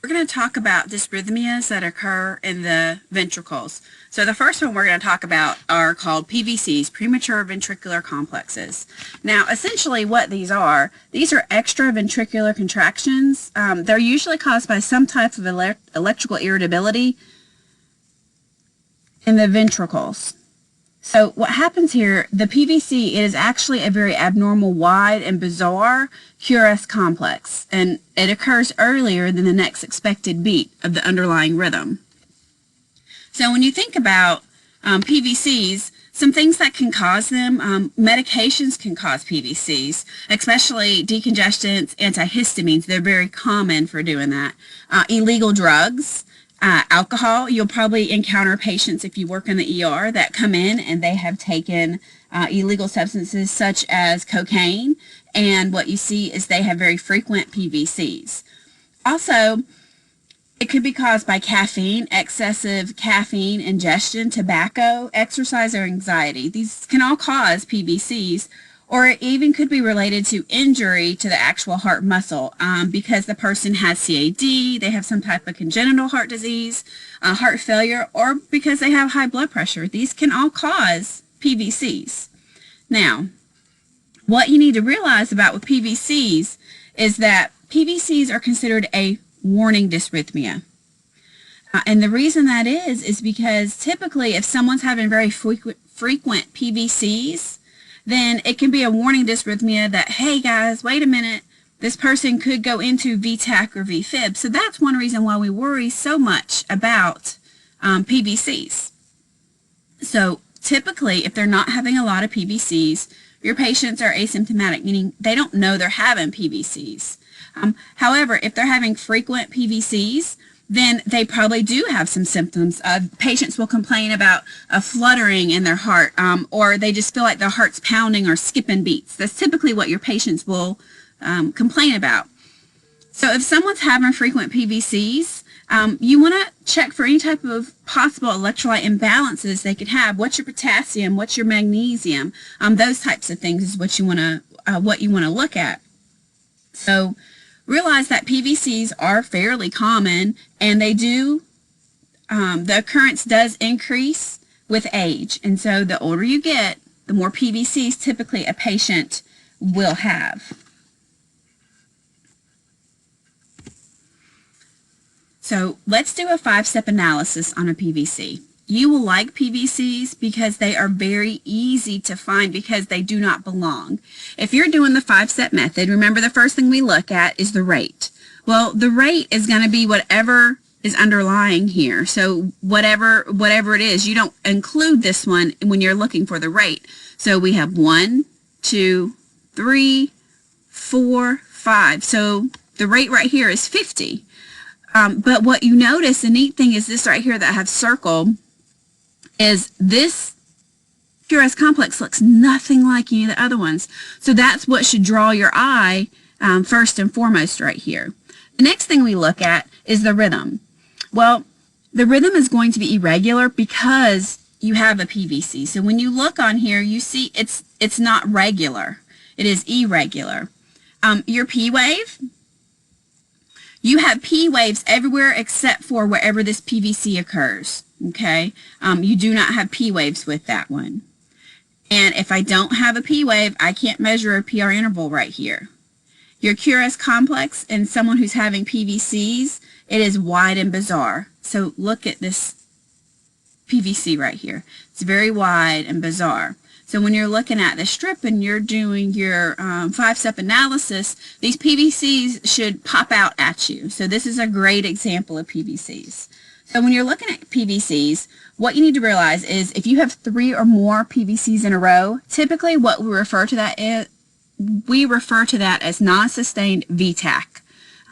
We're going to talk about dysrhythmias that occur in the ventricles. So the first one we're going to talk about are called PVCs, premature ventricular complexes. Now, essentially what these are extraventricular contractions. They're usually caused by some type of electrical irritability in the ventricles. So what happens here, the PVC is actually a very abnormal, wide, and bizarre QRS complex, and it occurs earlier than the next expected beat of the underlying rhythm. So when you think about PVCs, some things that can cause them, medications can cause PVCs, especially decongestants, antihistamines. They're very common for doing that. Illegal drugs. Alcohol, you'll probably encounter patients if you work in the ER that come in and they have taken illegal substances such as cocaine, and what you see is they have very frequent PVCs. Also, it could be caused by caffeine, excessive caffeine ingestion, tobacco, exercise, or anxiety. These can all cause PVCs, or it even could be related to injury to the actual heart muscle because the person has CAD, they have some type of congenital heart disease, heart failure, or because they have high blood pressure. These can all cause PVCs. Now, what you need to realize about with PVCs is that PVCs are considered a warning dysrhythmia. And the reason that is because typically if someone's having very frequent PVCs, then it can be a warning dysrhythmia that, hey guys, wait a minute, this person could go into VTAC or VFib. So that's one reason why we worry so much about PVCs. So typically, if they're not having a lot of PVCs, your patients are asymptomatic, meaning they don't know they're having PVCs. However, if they're having frequent PVCs, then they probably do have some symptoms. Patients will complain about a fluttering in their heart, or they just feel like their heart's pounding or skipping beats. That's typically what your patients will complain about. So if someone's having frequent PVCs, you want to check for any type of possible electrolyte imbalances they could have. What's your potassium? What's your magnesium? Those types of things is what you want to look at. So realize that PVCs are fairly common, and they do, the occurrence does increase with age. And so the older you get, the more PVCs typically a patient will have. So let's do a 5-step analysis on a PVC. You will like PVCs because they are very easy to find because they do not belong. If you're doing the 5-step method, remember the first thing we look at is the rate. Well, the rate is going to be whatever is underlying here. So whatever it is, you don't include this one when you're looking for the rate. So we have 1, 2, 3, 4, 5. So the rate right here is 50. But what you notice, the neat thing is this right here that I have circled, is this QRS complex looks nothing like any of the other ones. So that's what should draw your eye first and foremost right here. The next thing we look at is the rhythm. Well, the rhythm is going to be irregular because you have a PVC. So when you look on here, you see it's not regular. It is irregular. Your P wave, you have P waves everywhere except for wherever this PVC occurs. Okay, you do not have P waves with that one. And if I don't have a P wave, I can't measure a PR interval right here. Your QRS complex in someone who's having PVCs, it is wide and bizarre. So look at this PVC right here. It's very wide and bizarre. So when you're looking at the strip and you're doing your 5-step analysis, these PVCs should pop out at you. So this is a great example of PVCs. So when you're looking at PVCs, what you need to realize is if you have 3 or more PVCs in a row, typically what we refer to that as non-sustained VTAC.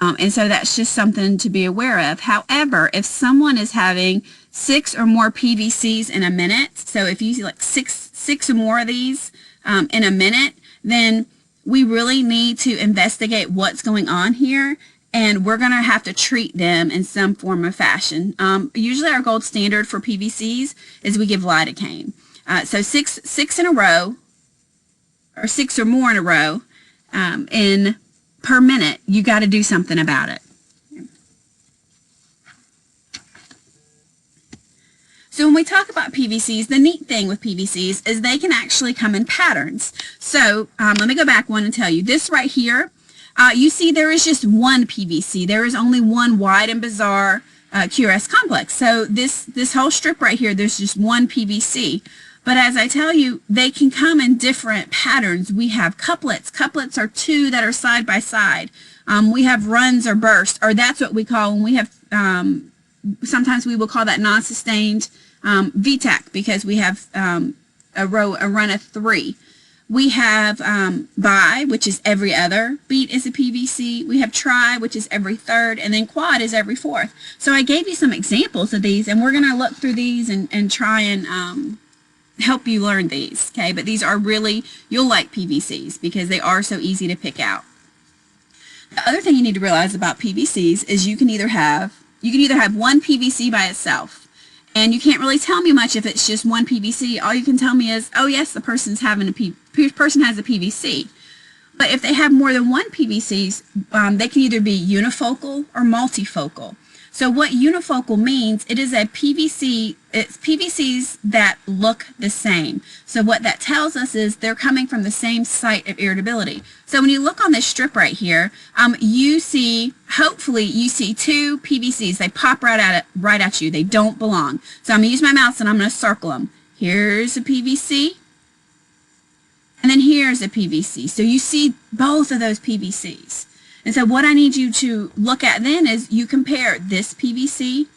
And so that's just something to be aware of. However, if someone is having 6 or more PVCs in a minute, so if you see like six or more of these in a minute, then we really need to investigate what's going on here, and we're going to have to treat them in some form or fashion. Usually our gold standard for PVCs is we give lidocaine. So six in a row, or 6 or more in a row, per minute, you got to do something about it. So when we talk about PVCs, the neat thing with PVCs is they can actually come in patterns. So let me go back one and tell you. This right here, you see there is just one PVC. There is only one wide and bizarre QRS complex. So this whole strip right here, there's just one PVC. But as I tell you, they can come in different patterns. We have couplets. Couplets are two that are side by side. We have runs or bursts, or that's what we call when we have, sometimes we will call that non-sustained VTAC because we have a run of 3. We have bi, which is every other beat is a PVC. We have tri, which is every third, and then quad is every fourth. So I gave you some examples of these, and we're going to look through these and try and help you learn these, okay? But these are really, you'll like PVCs because they are so easy to pick out. The other thing you need to realize about PVCs is you can either have one PVC by itself, and you can't really tell me much if it's just one PVC. All you can tell me is, oh yes, the person has a PVC. But if they have more than one PVCs, they can either be unifocal or multifocal. So what unifocal means, it is a PVC, it's PVCs that look the same. So what that tells us is they're coming from the same site of irritability. So when you look on this strip right here, you see, hopefully you see 2 PVCs. They pop right at you. They don't belong. So I'm going to use my mouse and I'm going to circle them. Here's a PVC. And then here's a PVC. So you see both of those PVCs. And so what I need you to look at then is you compare this PVC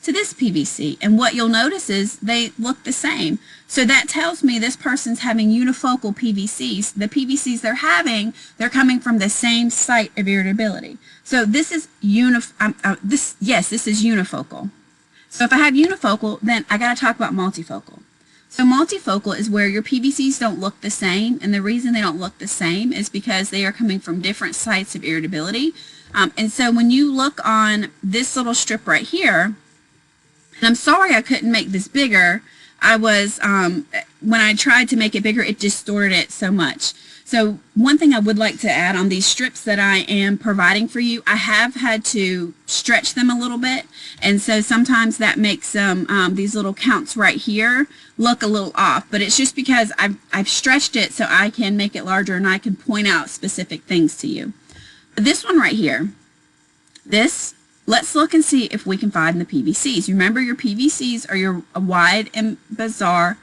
to this PVC. And what you'll notice is they look the same. So that tells me this person's having unifocal PVCs. The PVCs they're having, they're coming from the same site of irritability. So this is this is unifocal. So if I have unifocal, then I got to talk about multifocal. So multifocal is where your PVCs don't look the same, and the reason they don't look the same is because they are coming from different sites of irritability. And so when you look on this little strip right here, and I'm sorry I couldn't make this bigger, when I tried to make it bigger, it distorted it so much. So one thing I would like to add on these strips that I am providing for you, I have had to stretch them a little bit, and so sometimes that makes these little counts right here look a little off, but it's just because I've stretched it so I can make it larger and I can point out specific things to you. But this one right here, let's look and see if we can find the PVCs. Remember, your PVCs are your wide and bizarre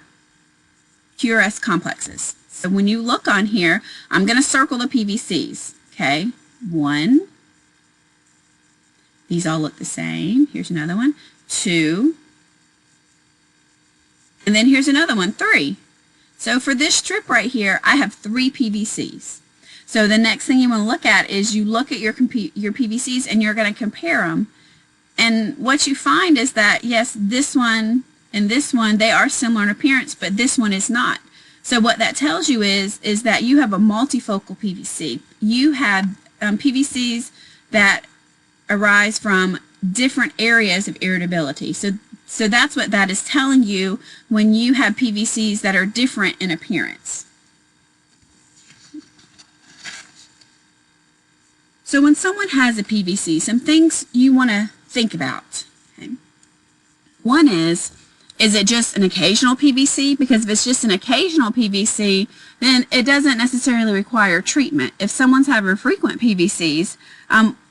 QRS complexes. So when you look on here, I'm going to circle the PVCs, okay? 1. These all look the same. Here's another one. 2. And then here's another one, 3. So for this strip right here, I have 3 PVCs. So the next thing you want to look at is you look at your PVCs and you're going to compare them. And what you find is that, yes, this one and this one, they are similar in appearance, but this one is not. So what that tells you is that you have a multifocal PVC. You have PVCs that arise from different areas of irritability. So that's what that is telling you when you have PVCs that are different in appearance. So when someone has a PVC, some things you want to think about. Okay? One is it just an occasional PVC? Because if it's just an occasional PVC, then it doesn't necessarily require treatment. If someone's having frequent PVCs,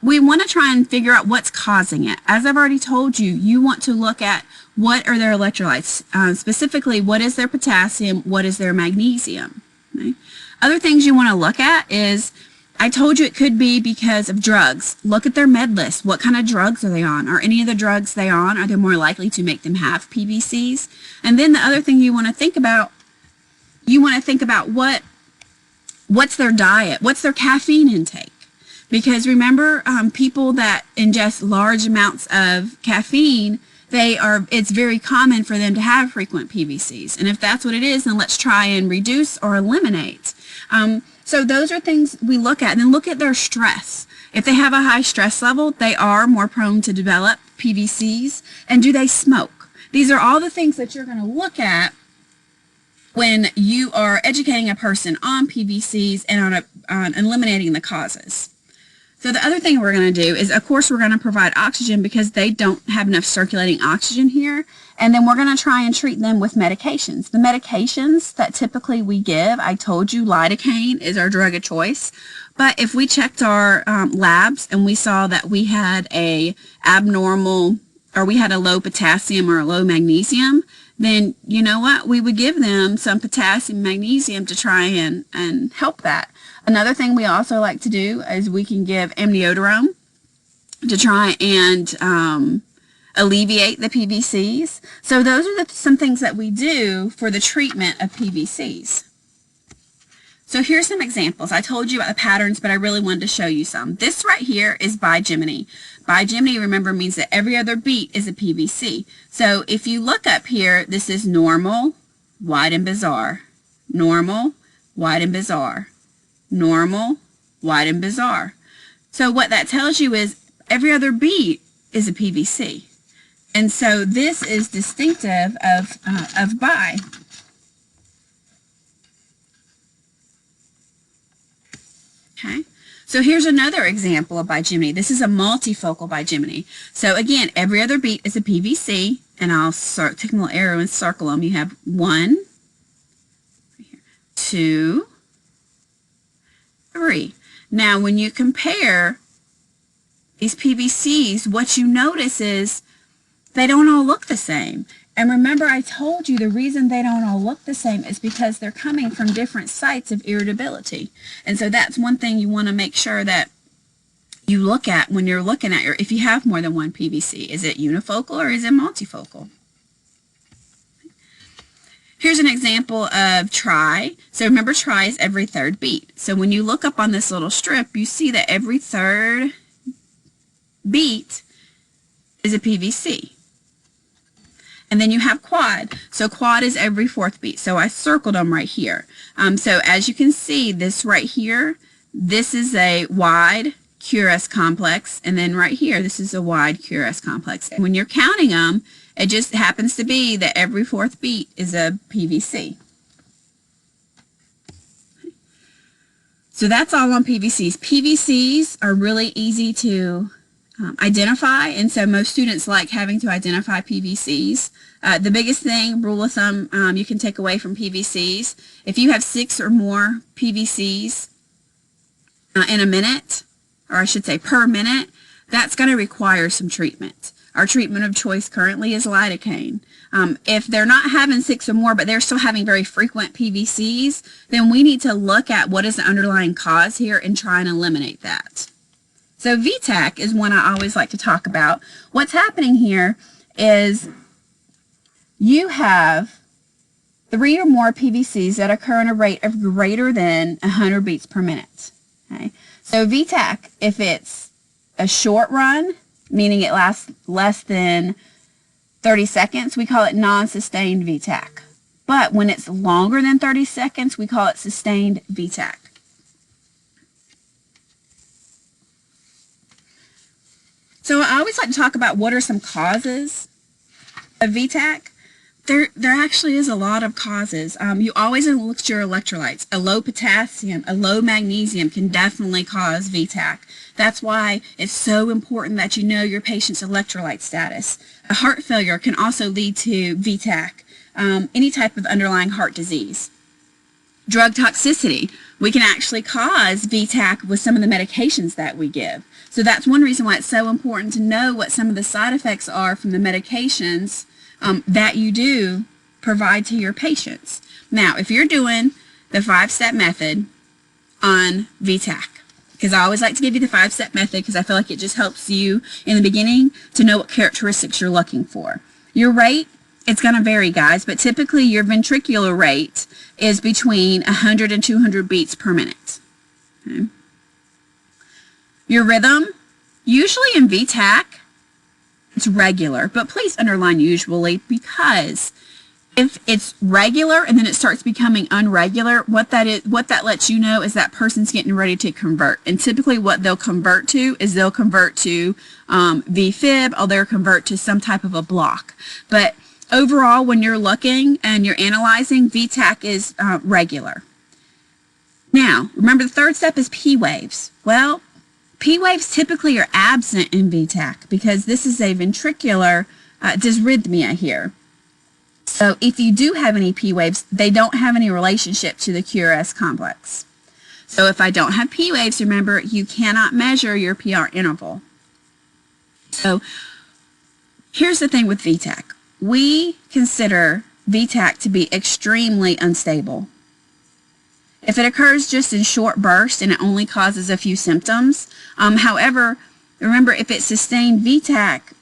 we want to try and figure out what's causing it. As I've already told you, you want to look at what are their electrolytes, specifically what is their potassium, what is their magnesium. Okay? Other things you want to look at is, I told you it could be because of drugs. Look at their med list. What kind of drugs are they on? Are any of the drugs they on, are they more likely to make them have PVCs? And then the other thing you want to think about, what's their diet? What's their caffeine intake? Because remember, people that ingest large amounts of caffeine, it's very common for them to have frequent PVCs. And if that's what it is, then let's try and reduce or eliminate. So those are things we look at. And then look at their stress. If they have a high stress level, they are more prone to develop PVCs. And do they smoke? These are all the things that you're going to look at when you are educating a person on PVCs and on eliminating the causes. So the other thing we're going to do is, of course, we're going to provide oxygen because they don't have enough circulating oxygen here. And then we're going to try and treat them with medications. The medications that typically we give, I told you lidocaine is our drug of choice. But if we checked our labs and we saw that we had a abnormal, or we had a low potassium or a low magnesium, then you know what? We would give them some potassium, magnesium to try and help that. Another thing we also like to do is we can give amiodarone to try and alleviate the PVCs. So those are some things that we do for the treatment of PVCs. So here's some examples. I told you about the patterns, but I really wanted to show you some. This right here is bigeminy. Bigeminy, remember, means that every other beat is a PVC. So if you look up here, this is normal, wide, and bizarre. Normal, wide, and bizarre. Normal, wide, and bizarre. So what that tells you is every other beat is a PVC. And so this is distinctive of bi. Okay, so here's another example of bigeminy. This is a multifocal bigeminy. So again, every other beat is a PVC, and I'll take a little arrow and circle them. You have 1, 2, 3. Now, when you compare these PVCs, what you notice is they don't all look the same. And remember, I told you the reason they don't all look the same is because they're coming from different sites of irritability. And so that's one thing you want to make sure that you look at when you're looking at if you have more than one PVC. Is it unifocal or is it multifocal? Here's an example of tri. So remember, tri is every third beat. So when you look up on this little strip, you see that every third beat is a PVC. And then you have quad. So quad is every fourth beat. So I circled them right here. So as you can see, this right here, this is a wide QRS complex. And then right here, this is a wide QRS complex. And when you're counting them, it just happens to be that every fourth beat is a PVC. So that's all on PVCs. PVCs are really easy to identify, and so most students like having to identify PVCs. The biggest thing, rule of thumb, you can take away from PVCs, if you have 6 or more PVCs in a minute, or I should say per minute, that's going to require some treatment. Our treatment of choice currently is lidocaine. If they're not having 6 or more, but they're still having very frequent PVCs, then we need to look at what is the underlying cause here and try and eliminate that. So VTAC is one I always like to talk about. What's happening here is you have 3 or more PVCs that occur at a rate of greater than 100 beats per minute. Okay? So VTAC, if it's a short run, meaning it lasts less than 30 seconds, we call it non-sustained VTAC. But when it's longer than 30 seconds, we call it sustained VTAC. So I always like to talk about what are some causes of VTAC. There actually is a lot of causes. You always look at your electrolytes. A low potassium, a low magnesium can definitely cause VTAC. That's why it's so important that you know your patient's electrolyte status. A heart failure can also lead to VTAC, any type of underlying heart disease. Drug toxicity. We can actually cause VTAC with some of the medications that we give. So that's one reason why it's so important to know what some of the side effects are from the medications that you do provide to your patients. Now, if you're doing the 5-step method on VTAC, because I always like to give you the 5-step method because I feel like it just helps you in the beginning to know what characteristics you're looking for. Your rate, it's going to vary, guys, but typically your ventricular rate is between 100 and 200 beats per minute. Okay. Your rhythm, usually in VTAC, it's regular, but please underline usually, because if it's regular and then it starts becoming unregular, what that lets you know is that person's getting ready to convert. And typically what they'll convert to is they'll convert to VFib, or they'll convert to some type of a block. But overall, when you're looking and you're analyzing, VTAC is regular. Now, remember the third step is P waves. Well, P waves typically are absent in VTAC because this is a ventricular dysrhythmia here. So if you do have any P waves, they don't have any relationship to the QRS complex. So if I don't have P waves, remember, you cannot measure your PR interval. So here's the thing with VTAC. We consider VTAC to be extremely unstable. If it occurs just in short bursts and it only causes a few symptoms, however, remember, if it's sustained VTAC,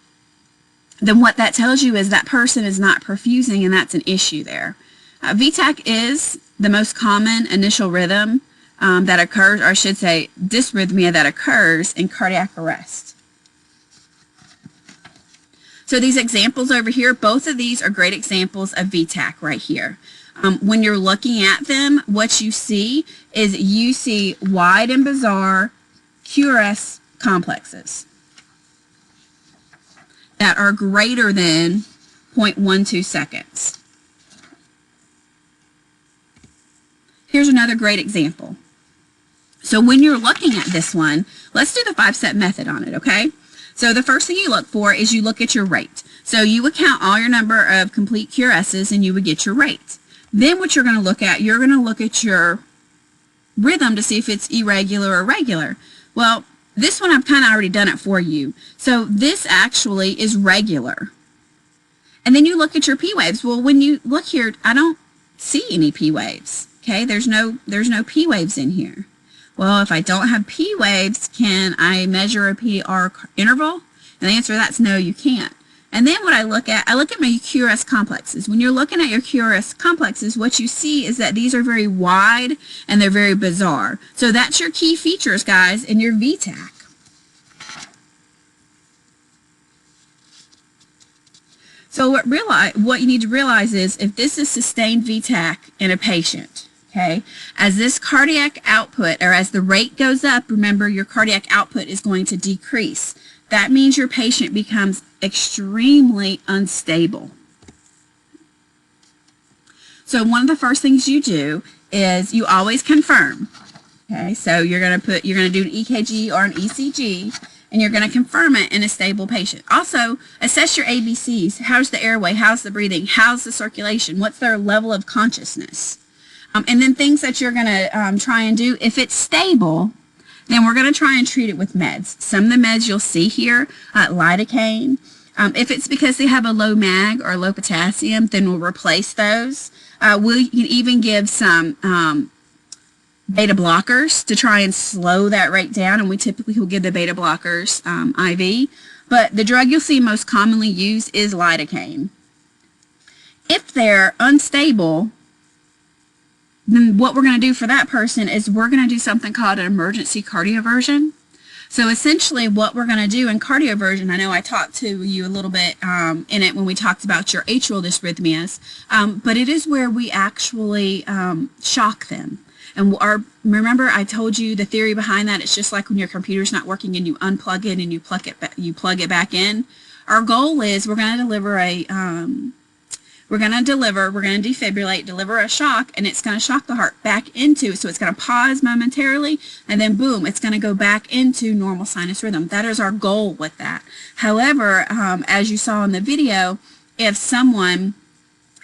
then what that tells you is that person is not perfusing, and that's an issue there. VTAC is the most common initial rhythm that occurs, or I should say dysrhythmia that occurs in cardiac arrest. So these examples over here, both of these are great examples of VTAC right here. When you're looking at them, what you see is you see wide and bizarre QRS complexes that are greater than 0.12 seconds. Here's another great example. So when you're looking at this one, let's do the 5-step method on it, okay? So the first thing you look for is you look at your rate. So you would count all your number of complete QRSs and you would get your rate. Then what you're going to look at, you're going to look at your rhythm to see if it's irregular or regular. Well, this one I've kind of already done it for you. So this actually is regular. And then you look at your P waves. Well, when you look here, I don't see any P waves. Okay, there's no P waves in here. Well, if I don't have P waves, can I measure a PR interval? And the answer to that's no, you can't. And then what I look at my QRS complexes. When you're looking at your QRS complexes, what you see is that these are very wide and they're very bizarre. So that's your key features, guys, in your VTAC. So what you need to realize is if this is sustained VTAC in a patient, okay, as this cardiac output, or as the rate goes up, remember your cardiac output is going to decrease. That means your patient becomes extremely unstable. So one of the first things you do is you always confirm. Okay, so you're going to do an EKG or an ECG, and you're going to confirm it in a stable patient. Also, assess your ABCs. How's the airway? How's the breathing? How's the circulation? What's their level of consciousness? And then things that you're going to try and do, if it's stable, then we're going to try and treat it with meds. Some of the meds you'll see here, lidocaine. If it's because they have a low mag or low potassium, then we'll replace those. We can even give some beta blockers to try and slow that rate down, and we typically will give the beta blockers IV. But the drug you'll see most commonly used is lidocaine. If they're unstable, then what we're going to do for that person is we're going to do something called an emergency cardioversion. So essentially what we're going to do in cardioversion, I know I talked to you a little bit in it when we talked about your atrial dysrhythmias, but it is where we actually shock them. And remember I told you the theory behind that, it's just like when your computer's not working and you unplug it and you plug it back in. Our goal is we're going to defibrillate, deliver a shock, and it's going to shock the heart back into, so it's going to pause momentarily, and then boom, it's going to go back into normal sinus rhythm. That is our goal with that. However, as you saw in the video, if someone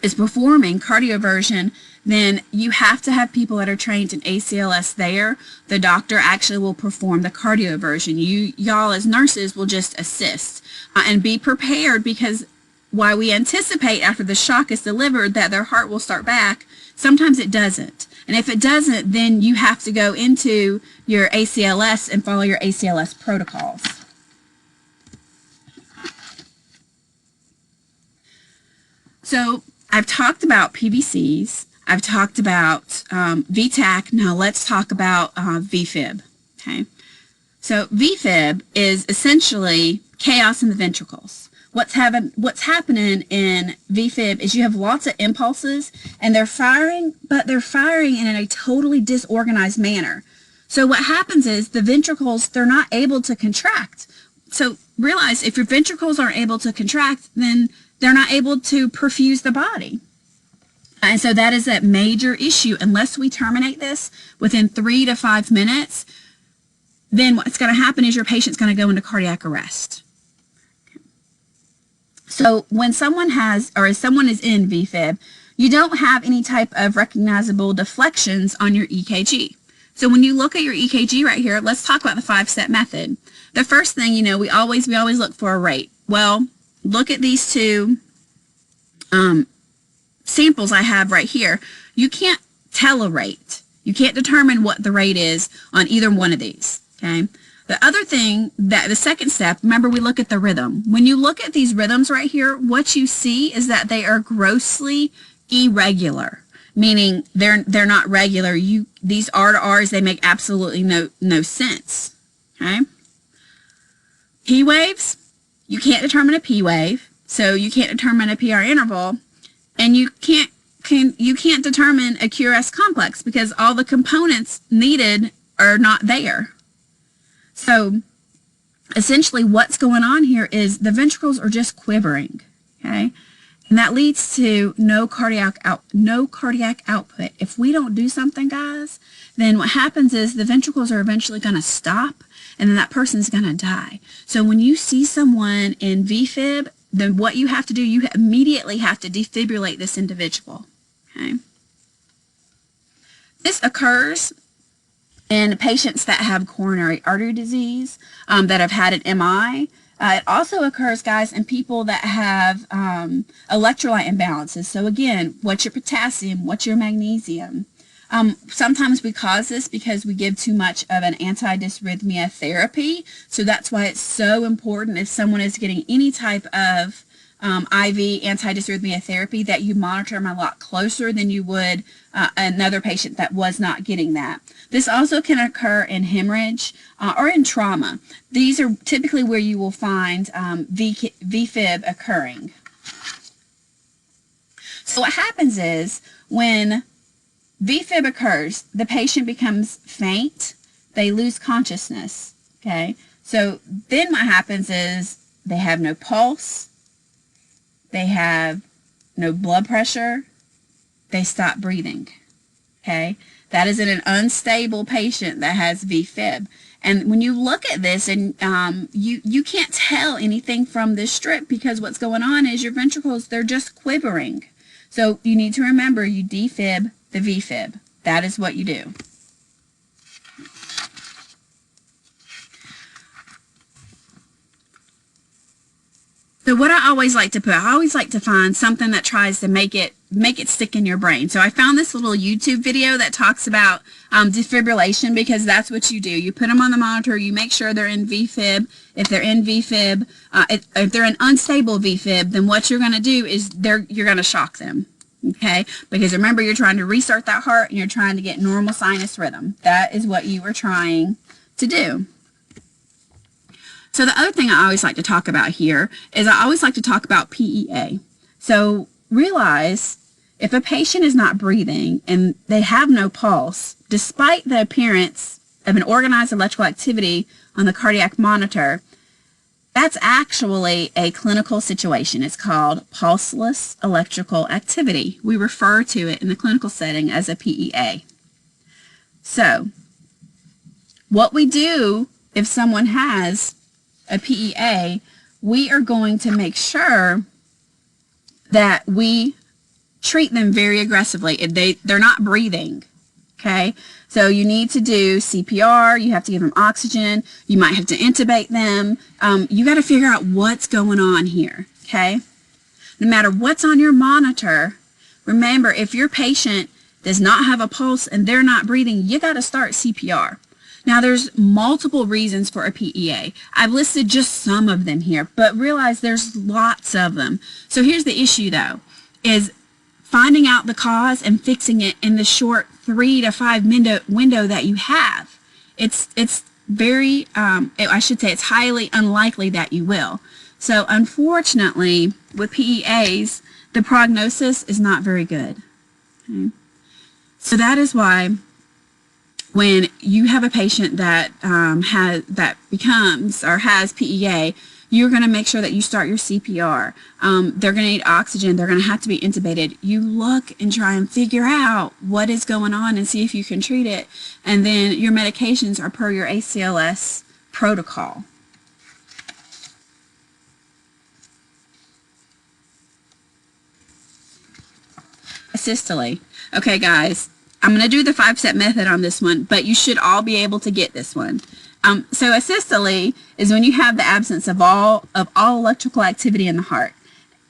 is performing cardioversion, then you have to have people that are trained in ACLS there. The doctor actually will perform the cardioversion. Y'all as nurses will just assist and be prepared, because while we anticipate after the shock is delivered that their heart will start back, sometimes it doesn't. And if it doesn't, then you have to go into your ACLS and follow your ACLS protocols. So I've talked about PVCs. I've talked about VTAC. Now let's talk about VFib. Okay. So VFib is essentially chaos in the ventricles. What's happening in VFib is you have lots of impulses and they're firing, but they're firing in a totally disorganized manner. So what happens is the ventricles, they're not able to contract. So realize if your ventricles aren't able to contract, then they're not able to perfuse the body. And so that is a major issue. Unless we terminate this within 3 to 5 minutes, then what's going to happen is your patient's going to go into cardiac arrest. So when someone has, or if someone is in VFib, you don't have any type of recognizable deflections on your EKG. So when you look at your EKG right here, let's talk about the 5-step method. The first thing, you know, we always look for a rate. Well, look at these two samples I have right here. You can't tell a rate. You can't determine what the rate is on either one of these, okay? The other thing, the second step, remember we look at the rhythm. When you look at these rhythms right here, what you see is that they are grossly irregular, meaning they're not regular. These R to R's, they make absolutely no sense, okay? P waves, you can't determine a P wave, so you can't determine a PR interval, and you can't determine a QRS complex because all the components needed are not there. So essentially what's going on here is the ventricles are just quivering, okay? And that leads to no cardiac output. If we don't do something, guys, then what happens is the ventricles are eventually going to stop, and then that person's going to die. So when you see someone in VFib, then what you have to do, you immediately have to defibrillate this individual, okay? This occurs in patients that have coronary artery disease, that have had an MI. It also occurs, guys, in people that have electrolyte imbalances. So again, what's your potassium? What's your magnesium? Sometimes we cause this because we give too much of an anti-dysrhythmia therapy. So that's why it's so important if someone is getting any type of IV anti-dysrhythmia therapy that you monitor them a lot closer than you would another patient that was not getting that. This also can occur in hemorrhage or in trauma. These are typically where you will find VFib occurring. So what happens is when VFib occurs, the patient becomes faint, they lose consciousness, okay? So then what happens is they have no pulse, they have no blood pressure, they stop breathing, okay? That is in an unstable patient that has VFib. And when you look at this, and you can't tell anything from this strip because what's going on is your ventricles, they're just quivering. So you need to remember you defib the VFib. That is what you do. So what I always like to put, I always like to find something that tries to make it stick in your brain. So I found this little YouTube video that talks about defibrillation, because that's what you do. You put them on the monitor, you make sure they're in VFib. If they're in VFib, if they're in unstable VFib, then what you're going to do is you're going to shock them. Okay, because remember, you're trying to restart that heart and you're trying to get normal sinus rhythm. That is what you were trying to do. So the other thing I always like to talk about here is I always like to talk about PEA. So realize if a patient is not breathing and they have no pulse, despite the appearance of an organized electrical activity on the cardiac monitor, that's actually a clinical situation. It's called pulseless electrical activity. We refer to it in the clinical setting as a PEA. So what we do if someone has a PEA, we are going to make sure that we treat them very aggressively. If they're not breathing, okay? So you need to do CPR, you have to give them oxygen, you might have to intubate them. You got to figure out what's going on here, okay? No matter what's on your monitor, remember, if your patient does not have a pulse and they're not breathing, you got to start CPR. Now, there's multiple reasons for a PEA. I've listed just some of them here, but realize there's lots of them. So here's the issue, though, is finding out the cause and fixing it in the short 3 to 5 minute window that you have. It's very, I should say it's highly unlikely that you will. So unfortunately, with PEAs, the prognosis is not very good. Okay? So that is why when you have a patient that becomes or has PEA, you're going to make sure that you start your CPR. They're going to need oxygen. They're going to have to be intubated. You look and try and figure out what is going on and see if you can treat it. And then your medications are per your ACLS protocol. Asystole. Okay, guys, I'm going to do the 5-step method on this one, but you should all be able to get this one. So asystole is when you have the absence of all electrical activity in the heart,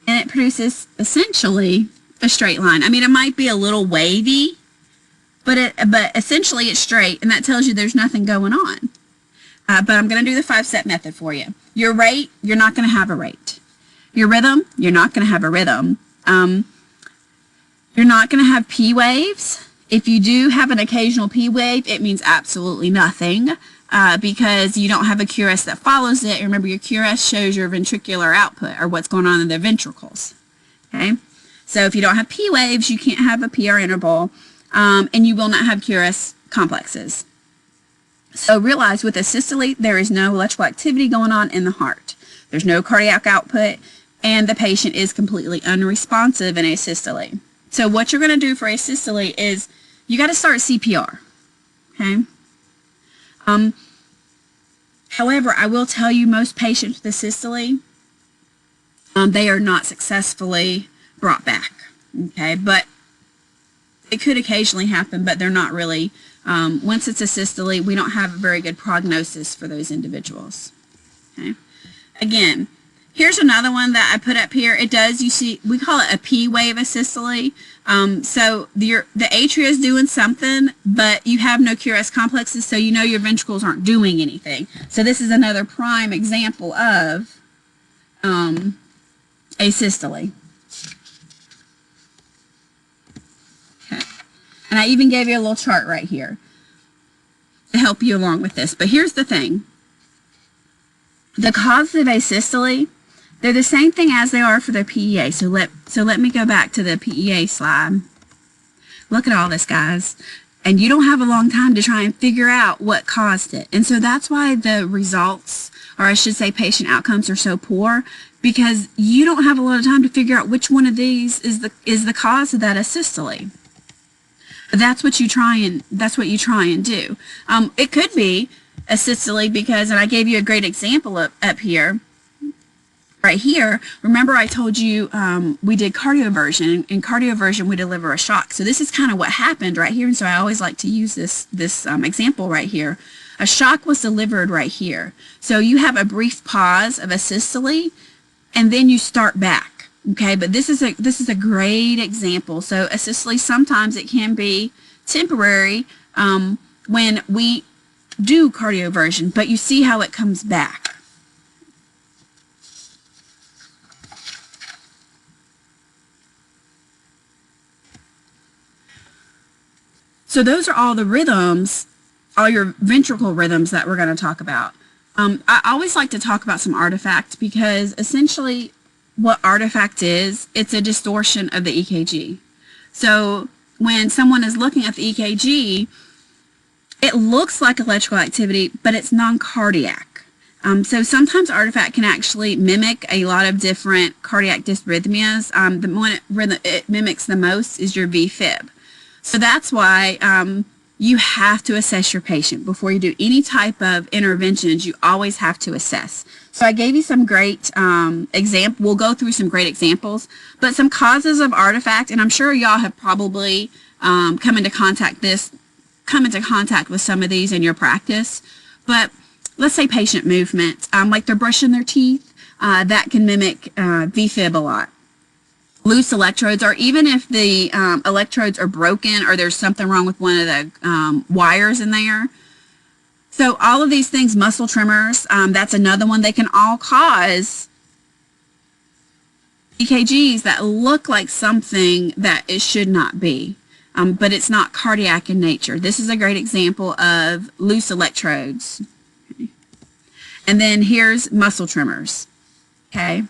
and it produces essentially a straight line. I mean, it might be a little wavy, but essentially it's straight, and that tells you there's nothing going on. But I'm going to do the 5-step method for you. Your rate, you're not going to have a rate. Your rhythm, you're not going to have a rhythm. You're not going to have P waves. If you do have an occasional P wave, it means absolutely nothing. Because you don't have a QRS that follows it. Remember, your QRS shows your ventricular output, or what's going on in the ventricles. Okay? So if you don't have P waves, you can't have a PR interval, and you will not have QRS complexes. So realize with asystole, there is no electrical activity going on in the heart. There's no cardiac output, and the patient is completely unresponsive in asystole. So what you're going to do for asystole is you got to start CPR. Okay? However, I will tell you, most patients with asystole, they are not successfully brought back. Okay, but it could occasionally happen, but they're not really. Once it's asystole, we don't have a very good prognosis for those individuals. Okay, again, here's another one that I put up here. It does, you see, we call it a P wave asystole. So the atria is doing something, but you have no QRS complexes, so you know your ventricles aren't doing anything. So this is another prime example of asystole. Okay. And I even gave you a little chart right here to help you along with this. But here's the thing. The causes of asystole, they're the same thing as they are for the PEA. So let me go back to the PEA slide. Look at all this, guys. And you don't have a long time to try and figure out what caused it. And so that's why the results, or I should say patient outcomes, are so poor, because you don't have a lot of time to figure out which one of these is the cause of that asystole. But that's what you try and do. It could be asystole because, and I gave you a great example up here. Right here, remember I told you we did cardioversion. In cardioversion, we deliver a shock. So this is kind of what happened right here, and so I always like to use this example right here. A shock was delivered right here. So you have a brief pause of asystole, and then you start back. Okay, but this is a great example. So asystole, sometimes it can be temporary when we do cardioversion, but you see how it comes back. So those are all the rhythms, all your ventricle rhythms that we're going to talk about. I always like to talk about some artifact, because essentially what artifact is, it's a distortion of the EKG. So when someone is looking at the EKG, it looks like electrical activity, but it's non-cardiac. So sometimes artifact can actually mimic a lot of different cardiac dysrhythmias. The one it mimics the most is your VFib. So that's why you have to assess your patient. Before you do any type of interventions, you always have to assess. So I gave you some great examples. We'll go through some great examples, but some causes of artifact, and I'm sure y'all have probably come into contact with some of these in your practice. But let's say patient movement, like they're brushing their teeth, that can mimic VFib a lot. Loose electrodes, or even if the electrodes are broken or there's something wrong with one of the wires in there. So all of these things, muscle tremors, that's another one. They can all cause EKGs that look like something that it should not be, but it's not cardiac in nature. This is a great example of loose electrodes. Okay. And then here's muscle tremors. Okay.